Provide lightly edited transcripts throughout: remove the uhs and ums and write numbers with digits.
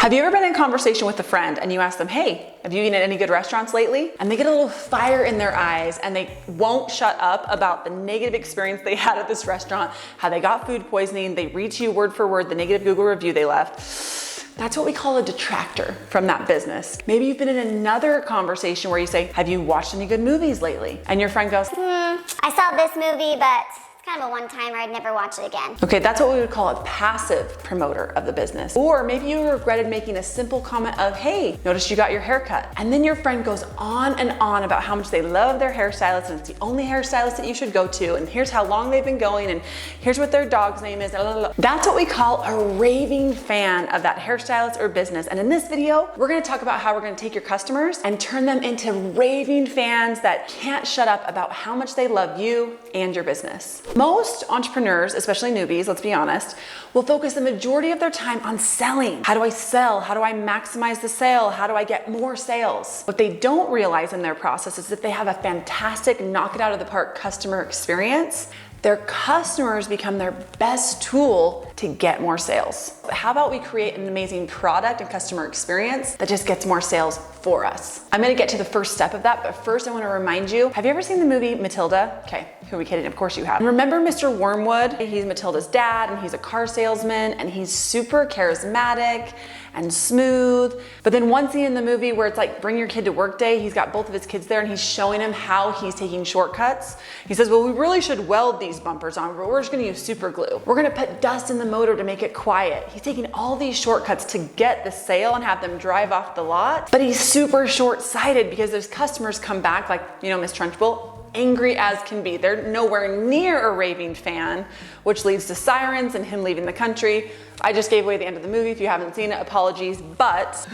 Have you ever been in conversation with a friend and you ask them, hey, have you eaten at any good restaurants lately? And they get a little fire in their eyes and they won't shut up about the negative experience they had at this restaurant, how they got food poisoning, they read to you word for word the negative Google review they left. That's what we call a detractor from that business. Maybe you've been in another conversation where you say, have you watched any good movies lately? And your friend goes, I saw this movie, but it's kind of a one-timer, I'd never watch it again. Okay, that's what we would call a passive promoter of the business. Or maybe you regretted making a simple comment of, hey, noticed you got your hair cut. And then your friend goes on and on about how much they love their hairstylist and it's the only hairstylist that you should go to, and here's how long they've been going, and here's what their dog's name is. That's what we call a raving fan of that hairstylist or business. And in this video, we're gonna talk about how we're gonna take your customers and turn them into raving fans that can't shut up about how much they love you and your business. Most entrepreneurs, especially newbies, let's be honest, will focus the majority of their time on selling. How do I sell? How do I maximize the sale? How do I get more sales? What they don't realize in their process is that they have a fantastic knock it out of the park customer experience. Their customers become their best tool to get more sales. How about we create an amazing product and customer experience that just gets more sales for us? I'm gonna get to the first step of that, but first I wanna remind you, have you ever seen the movie Matilda? Okay, who are we kidding? Of course you have. Remember Mr. Wormwood? He's Matilda's dad and he's a car salesman and he's super charismatic and smooth. But then one scene in the movie where it's like, bring your kid to work day, he's got both of his kids there and he's showing him how he's taking shortcuts. He says, well, we really should weld these bumpers on, but we're just gonna use super glue. We're gonna put dust in the motor to make it quiet. He's taking all these shortcuts to get the sale and have them drive off the lot, but he's super short-sighted because those customers come back like, you know, Miss Trunchbull, angry as can be. They're nowhere near a raving fan, which leads to sirens and him leaving the country. I just gave away the end of the movie. If you haven't seen it, apologies, but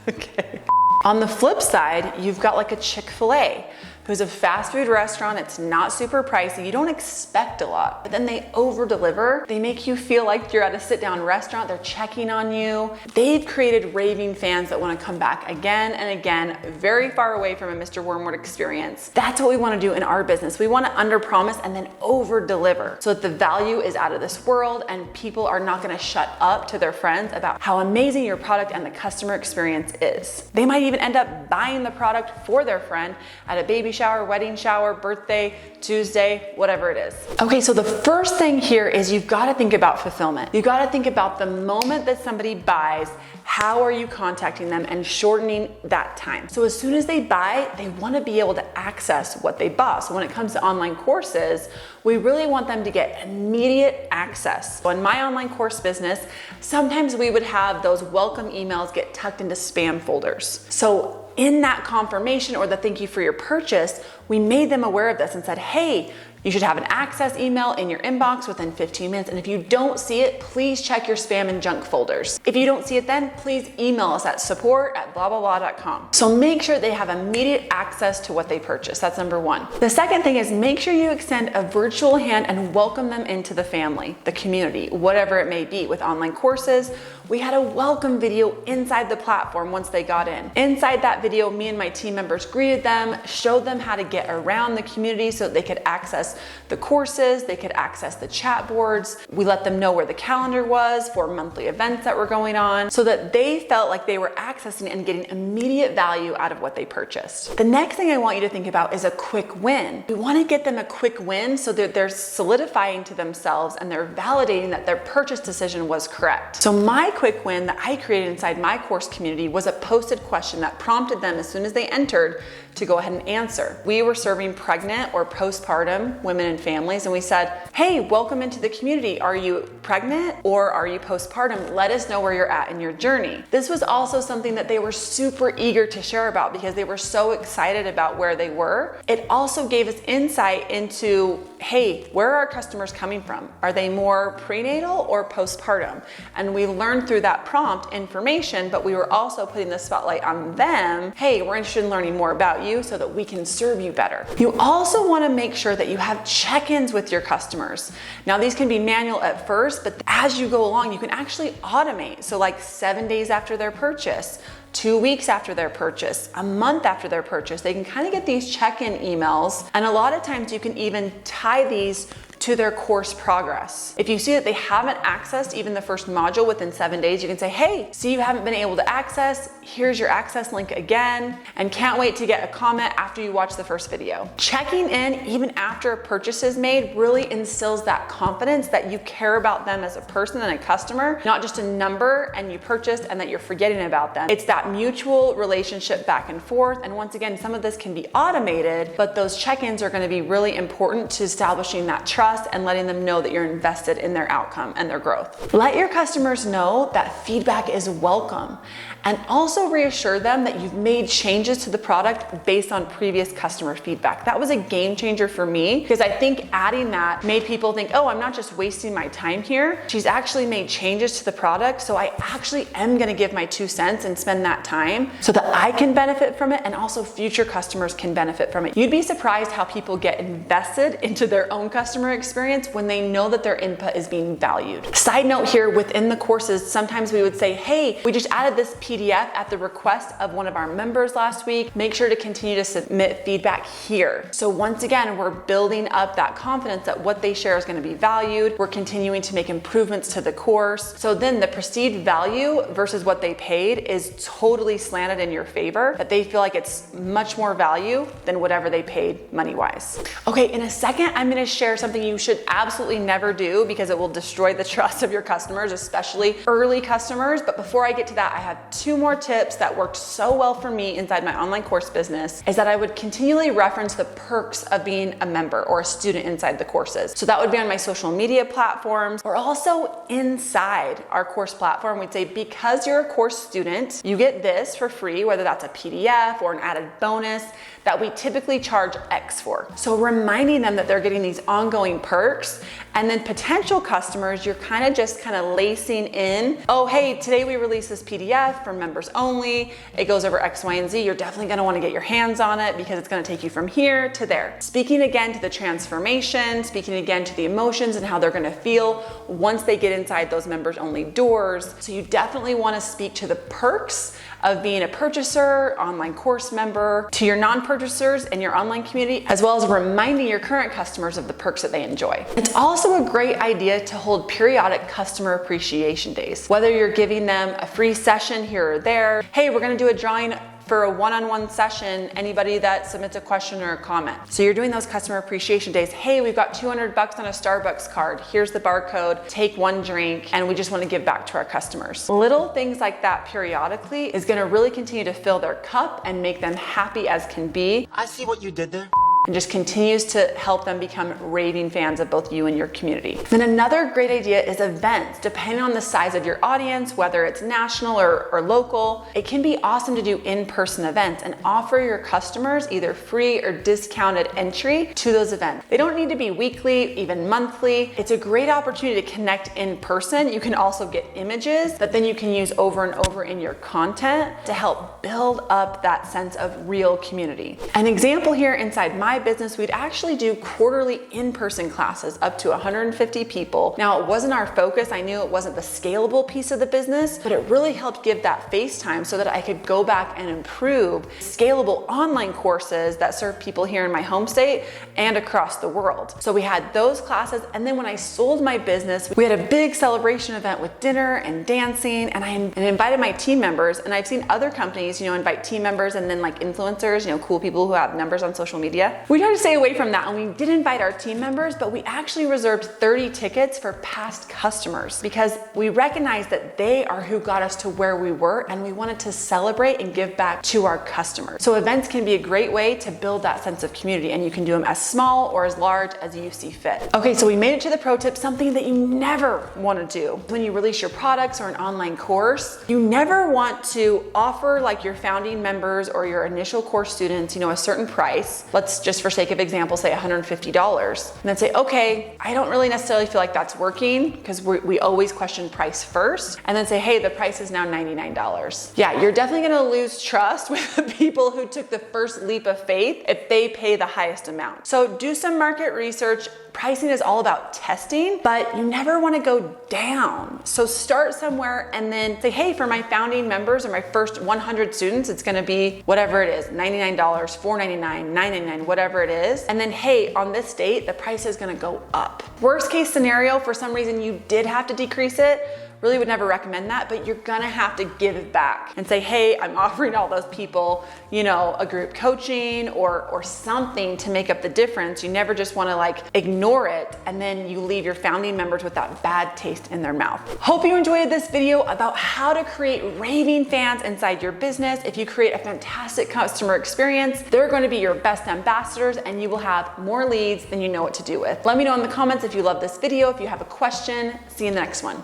okay. On the flip side, you've got like a Chick-fil-A, who's a fast food restaurant. It's not super pricey. You don't expect a lot, but then they over deliver. They make you feel like you're at a sit down restaurant. They're checking on you. They've created raving fans that want to come back again and again, very far away from a Mr. Wormwood experience. That's what we want to do in our business. We want to under promise and then over deliver so that the value is out of this world and people are not going to shut up to their friends about how amazing your product and the customer experience is. They might even end up buying the product for their friend at a baby shower, wedding shower, birthday, Tuesday, whatever it is. Okay, so the first thing here is you've got to think about fulfillment. You've got to think about the moment that somebody buys, how are you contacting them and shortening that time. So as soon as they buy, they want to be able to access what they bought. So when it comes to online courses, we really want them to get immediate access. So in my online course business, sometimes we would have those welcome emails get tucked into spam folders. So in that confirmation or the thank you for your purchase, we made them aware of this and said, hey, you should have an access email in your inbox within 15 minutes. And if you don't see it, please check your spam and junk folders. If you don't see it then, please email us at support@blablabla.com. So make sure they have immediate access to what they purchase. That's number one. The second thing is make sure you extend a virtual hand and welcome them into the family, the community, whatever it may be. With online courses, we had a welcome video inside the platform once they got in. Inside that video, me and my team members greeted them, showed them how to get around the community so that they could access the courses, they could access the chat boards. We let them know where the calendar was for monthly events that were going on so that they felt like they were accessing and getting immediate value out of what they purchased. The next thing I want you to think about is a quick win. We want to get them a quick win so that they're solidifying to themselves and they're validating that their purchase decision was correct. So my quick win that I created inside my course community was a posted question that prompted them as soon as they entered to go ahead and answer. We were serving pregnant or postpartum women and families, and we said, hey, welcome into the community. Are you pregnant or are you postpartum? Let us know where you're at in your journey. This was also something that they were super eager to share about because they were so excited about where they were. It also gave us insight into, hey, where are our customers coming from? Are they more prenatal or postpartum? And we learned through that prompt information, but we were also putting the spotlight on them. Hey, we're interested in learning more about you so that we can serve you better. You also want to make sure that you have check-ins with your customers. Now, these can be manual at first, but as you go along, you can actually automate. So like 7 days after their purchase, 2 weeks after their purchase, a month after their purchase, they can kind of get these check-in emails. And a lot of times you can even tie these to their course progress. If you see that they haven't accessed even the first module within 7 days, you can say, hey, see you haven't been able to access, here's your access link again, and can't wait to get a comment after you watch the first video. Checking in even after a purchase is made really instills that confidence that you care about them as a person and a customer, not just a number and you purchased and that you're forgetting about them. It's that mutual relationship back and forth. And once again, some of this can be automated, but those check-ins are going to be really important to establishing that trust and letting them know that you're invested in their outcome and their growth. Let your customers know that feedback is welcome, and also reassure them that you've made changes to the product based on previous customer feedback. That was a game changer for me, because I think adding that made people think, oh, I'm not just wasting my time here. She's actually made changes to the product, so I actually am gonna give my 2 cents and spend that time so that I can benefit from it and also future customers can benefit from it. You'd be surprised how people get invested into their own customer experience when they know that their input is being valued. Side note here, within the courses, sometimes we would say, hey, we just added this PDF at the request of one of our members last week. Make sure to continue to submit feedback here. So once again, we're building up that confidence that what they share is going to be valued. We're continuing to make improvements to the course. So then the perceived value versus what they paid is totally slanted in your favor, that they feel like it's much more value than whatever they paid money-wise. Okay, in a second, I'm going to share something you should absolutely never do because it will destroy the trust of your customers, especially early customers. But before I get to that, I have 2 more tips that worked so well for me inside my online course business, is that I would continually reference the perks of being a member or a student inside the courses. So that would be on my social media platforms, or also inside our course platform. We'd say, because you're a course student, you get this for free, whether that's a PDF or an added bonus that we typically charge X for. So reminding them that they're getting these ongoing perks. And then potential customers, you're kind of lacing in, oh, hey, today we released this PDF for members only. It goes over X, Y, and Z. You're definitely gonna wanna get your hands on it because it's gonna take you from here to there. Speaking again to the transformation, speaking again to the emotions and how they're gonna feel once they get inside those members only doors. So you definitely wanna speak to the perks of being a purchaser, online course member, to your non-purchasers in your online community, as well as reminding your current customers of the perks that they enjoy. It's also a great idea to hold periodic customer appreciation days. Whether you're giving them a free session here or there, hey, we're gonna do a drawing for a one-on-one session, anybody that submits a question or a comment. So you're doing those customer appreciation days. Hey, we've got $200 on a Starbucks card. Here's the barcode, take 1 drink, and we just want to give back to our customers. Little things like that periodically is gonna really continue to fill their cup and make them happy as can be. I see what you did there. And just continues to help them become raving fans of both you and your community. Then another great idea is events. Depending on the size of your audience, whether it's national or local, it can be awesome to do in-person events and offer your customers either free or discounted entry to those events. They don't need to be weekly, even monthly. It's a great opportunity to connect in person. You can also get images that then you can use over and over in your content to help build up that sense of real community. An example here inside my business, we'd actually do quarterly in-person classes up to 150 people. Now, it wasn't our focus. I knew it wasn't the scalable piece of the business, but it really helped give that face time so that I could go back and improve scalable online courses that serve people here in my home state and across the world. So we had those classes. And then when I sold my business, we had a big celebration event with dinner and dancing, and I invited my team members. And I've seen other companies, invite team members and then like influencers, cool people who have numbers on social media. We tried to stay away from that, and we did invite our team members, but we actually reserved 30 tickets for past customers because we recognized that they are who got us to where we were, and we wanted to celebrate and give back to our customers. So events can be a great way to build that sense of community, and you can do them as small or as large as you see fit. Okay, so we made it to the pro tip, something that you never want to do. When you release your products or an online course, you never want to offer like your founding members or your initial course students, a certain price. Let's just for sake of example, say $150, and then say, okay, I don't really necessarily feel like that's working because we always question price first, and then say, hey, the price is now $99. Yeah, you're definitely gonna lose trust with the people who took the first leap of faith if they pay the highest amount. So do some market research. Pricing is all about testing, but you never want to go down. So start somewhere and then say, hey, for my founding members or my first 100 students, it's going to be whatever it is, $99, $4.99, $9.99, whatever whatever it is. And then, hey, on this date, the price is gonna go up. Worst case scenario, for some reason you did have to decrease it, really would never recommend that, but you're gonna have to give it back and say, hey, I'm offering all those people, you know, a group coaching or something to make up the difference. You never just wanna like ignore it and then you leave your founding members with that bad taste in their mouth. Hope you enjoyed this video about how to create raving fans inside your business. If you create a fantastic customer experience, they're gonna be your best ambassadors and you will have more leads than you know what to do with. Let me know in the comments if you love this video, if you have a question. See you in the next one.